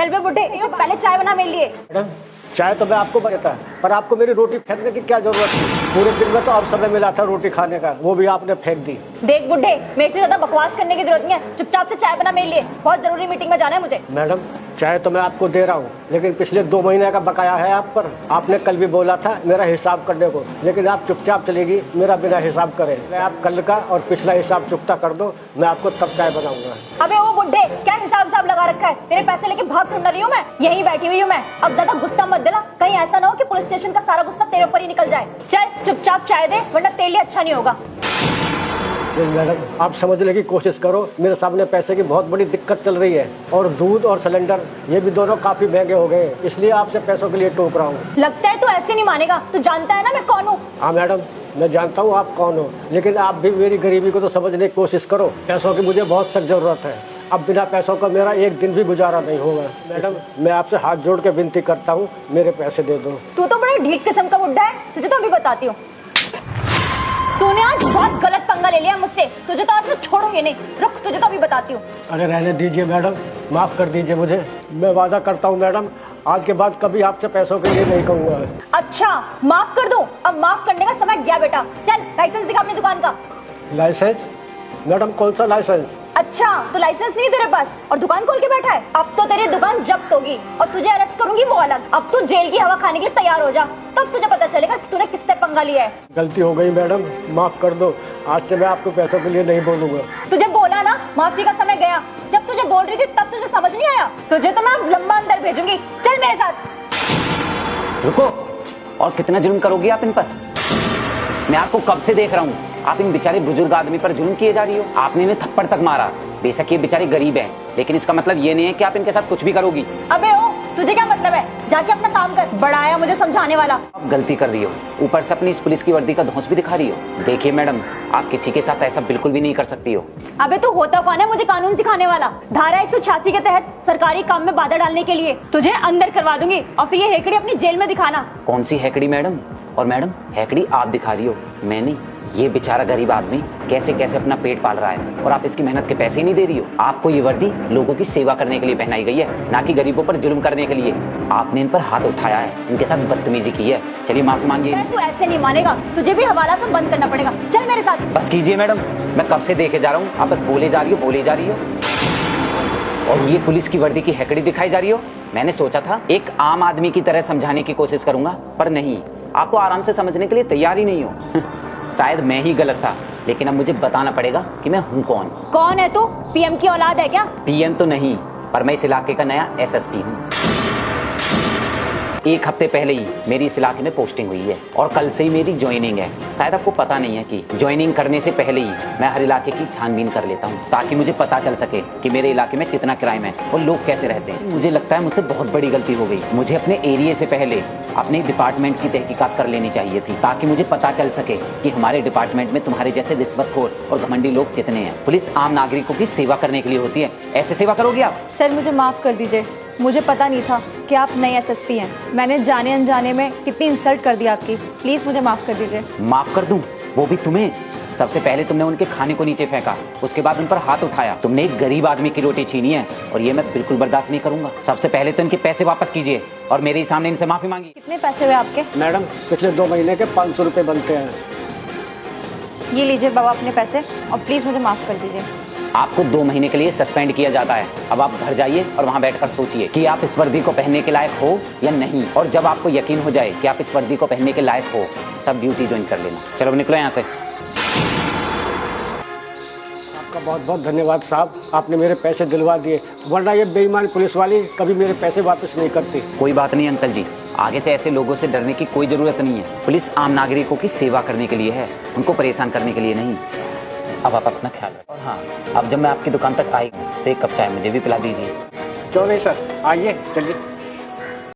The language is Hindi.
चल बे बुड्ढे, पहले चाय बना मेरे लिए। मैडम चाय तो मैं आपको देता, पर आपको मेरी रोटी फेंकने की क्या जरूरत थी? पूरे दिन में तो अब समय मिला था रोटी खाने का, वो भी आपने फेंक दी। देख बुड्ढे, मेरे से ज्यादा बकवास करने की जरूरत नहीं है, चुपचाप से चाय बना मेरे लिए, बहुत जरूरी मीटिंग में जाना है मुझे। मैडम चाय तो मैं आपको दे रहा हूँ, लेकिन पिछले 2 महीने का बकाया है आप पर। आपने कल भी बोला था मेरा हिसाब करने को, लेकिन आप चुपचाप चलेगी मेरा बिना हिसाब करे। मैं आप कल का और पिछला हिसाब चुकता कर दो, मैं आपको तब चाय बनाऊंगा। अबे ओ बुड्ढे, क्या हिसाब लगा रखा है? तेरे पैसे लेके भाग थोड़ी रही हूँ मैं, यहीं बैठी हुई हूँ मैं। अब ज्यादा गुस्सा मत दिला, कहीं ऐसा ना हो कि पुलिस स्टेशन का सारा गुस्सा तेरे ऊपर ही निकल जाए। चल चुपचाप चाय दे, वरना तेरे लिए अच्छा नहीं होगा। मैडम आप समझने की कोशिश करो, मेरे सामने पैसे की बहुत बड़ी दिक्कत चल रही है, और दूध और सिलेंडर ये भी दोनों काफी महंगे हो गए, इसलिए आपसे पैसों के लिए टोक रहा हूँ। लगता है तू ऐसे नहीं मानेगा, तू जानता है ना मैं कौन हूँ। हाँ मैडम मैं जानता हूँ आप कौन हो, लेकिन आप भी मेरी गरीबी को तो समझने की कोशिश करो। पैसों की मुझे बहुत सख्त जरूरत है, अब बिना पैसों का मेरा एक दिन भी गुजारा नहीं होगा। मैडम मैं आपसे हाथ जोड़ के विनती करता हूँ, मेरे पैसे दे दो। तू तो बड़ा ढीठ किस्म का बुड्ढा है, तुझे तो अभी बताती हूँ। तूने आज बहुत गलत पंगा ले लिया मुझसे, तुझे तो आज मैं छोड़ूंगी नहीं। रुक, तुझे तो अभी बताती हूँ। अरे रहने दीजिए मैडम, माफ कर दीजिए मुझे। मैं वादा करता हूँ मैडम, आज के बाद कभी आपसे पैसों के लिए नहीं कहूँगा। अच्छा माफ कर दूं? अब माफ करने का समय गया बेटा। चल लाइसेंस दिखा अपनी दुकान का। लाइसेंस? मैडम कौन सा लाइसेंस? अच्छा तो लाइसेंस नहीं तेरे पास और दुकान खोल के बैठा है? अब तो तेरी दुकान जब्त होगी और तुझे अरेस्ट करूंगी वो अलग। अब तू जेल की हवा खाने के लिए तैयार हो जा, तब तुझे पता चलेगा कि तूने किससे पंगा लिया है। गलती हो गई मैडम, माफ कर दो। आज से मैं आपको पैसों के लिए नहीं बोलूंगा। तुझे बोला ना माफी का समय गया, जब तुझे बोल रही थी तब तुझे समझ नहीं आया। तुझे तो मैं लंबा अंदर भेजूंगी, चल मेरे साथ। रुको, और कितना जुल्म करोगी आप इन पर? मैं आपको कब से देख रहा हूँ, आप इन बेचारे बुजुर्ग आदमी पर जुल्म किए जा रही हो। आपने इन्हें थप्पड़ तक मारा। बेशक ये बेचारे गरीब हैं, लेकिन इसका मतलब ये नहीं है कि आप इनके साथ कुछ भी करोगी। अबे ओ, तुझे क्या मतलब है? जाके अपना काम कर, बड़ा आया मुझे समझाने वाला। आप गलती कर रही हो, ऊपर से अपनी इस पुलिस की वर्दी का धौंस भी दिखा रही हो। देखिए मैडम, आप किसी के साथ ऐसा बिल्कुल भी नहीं कर सकती हो। अबे तू होता कौन है मुझे कानून सिखाने वाला? धारा 186 के तहत सरकारी काम में बाधा डालने के लिए तुझे अंदर करवा दूंगी, और फिर ये हेकड़ी अपनी जेल में दिखाना। कौन सी हेकड़ी मैडम? और मैडम हेकड़ी आप दिखा रही हो, मैं नहीं। ये बेचारा गरीब आदमी कैसे कैसे अपना पेट पाल रहा है, और आप इसकी मेहनत के पैसे ही नहीं दे रही हो। आपको ये वर्दी लोगों की सेवा करने के लिए पहनाई गई है, ना कि गरीबों पर जुल्म करने के लिए। आपने इन पर हाथ उठाया है, इनके साथ बदतमीजी की है। चलिए माफी मांगिए। तू ऐसे नहीं मानेगा, तुझे भी हवाला तो बंद करना पड़ेगा। चल मेरे साथ। बस कीजिए मैडम, मैं कब से देखे जा रहा हूँ, आप बस बोले जा रही हो बोले जा रही हो। और ये पुलिस की वर्दी की हेकड़ी दिखाई जा रही हो। मैंने सोचा था एक आम आदमी की तरह समझाने की कोशिश करूंगा, पर नहीं, आप तो आराम से समझने के लिए तैयार ही नहीं हो। शायद मैं ही गलत था, लेकिन अब मुझे बताना पड़ेगा कि मैं हूँ कौन। कौन है तू? पीएम की औलाद है क्या? पीएम तो नहीं, पर मैं इस इलाके का नया एसएसपी हूँ। 1 हफ्ते पहले ही मेरी इस इलाके में पोस्टिंग हुई है, और कल से ही मेरी ज्वाइनिंग है। शायद आपको पता नहीं है कि ज्वाइनिंग करने से पहले ही मैं हर इलाके की छानबीन कर लेता हूँ, ताकि मुझे पता चल सके कि मेरे इलाके में कितना क्राइम है और लोग कैसे रहते हैं। मुझे लगता है मुझसे बहुत बड़ी गलती हो गई। मुझे अपने एरिया से पहले अपने डिपार्टमेंट की तहकीकात कर लेनी चाहिए थी, ताकि मुझे पता चल सके कि हमारे डिपार्टमेंट में तुम्हारे जैसे रिश्वतखोर और घमंडी लोग कितने हैं। पुलिस आम नागरिकों की सेवा करने के लिए होती है, ऐसे सेवा करोगे आप? सर मुझे माफ कर दीजिए, मुझे पता नहीं था कि आप नए एसएसपी हैं। मैंने जाने अनजाने में कितनी इंसल्ट कर दी आपकी, प्लीज मुझे माफ कर दीजिए। माफ कर दूं? वो भी तुम्हें? सबसे पहले तुमने उनके खाने को नीचे फेंका, उसके बाद उन पर हाथ उठाया। तुमने एक गरीब आदमी की रोटी छीनी है, और ये मैं बिल्कुल बर्दाश्त नहीं करूंगा। सबसे पहले तो इनके पैसे वापस कीजिए और मेरे ही सामने इनसे माफी मांगी। कितने पैसे हुए आपके? मैडम पिछले 2 महीने के 500 रुपए बनते हैं। ये लीजिए बाबा अपने पैसे, और प्लीज मुझे माफ कर दीजिए। आपको 2 महीने के लिए सस्पेंड किया जाता है। अब आप घर जाइए और वहाँ बैठकर सोचिए कि आप इस वर्दी को पहनने के लायक हो या नहीं, और जब आपको यकीन हो जाए कि आप इस वर्दी को पहनने के लायक हो, तब ड्यूटी ज्वाइन कर लेना। चलो निकलो यहाँ से। आपका बहुत बहुत धन्यवाद साहब, आपने मेरे पैसे दिलवा दिए, वरना ये बेईमान पुलिस वाली कभी मेरे पैसे वापस नहीं करती। कोई बात नहीं अंकल जी, आगे से ऐसे लोगों से डरने की कोई जरूरत नहीं है। पुलिस आम नागरिकों की सेवा करने के लिए है, उनको परेशान करने के लिए नहीं। अब आप अपना ख्याल रखें। और हाँ, अब जब मैं आपकी दुकान तक आई तो 1 कप चाय मुझे भी पिला दीजिए। क्यों नहीं सर, आइए चलिए।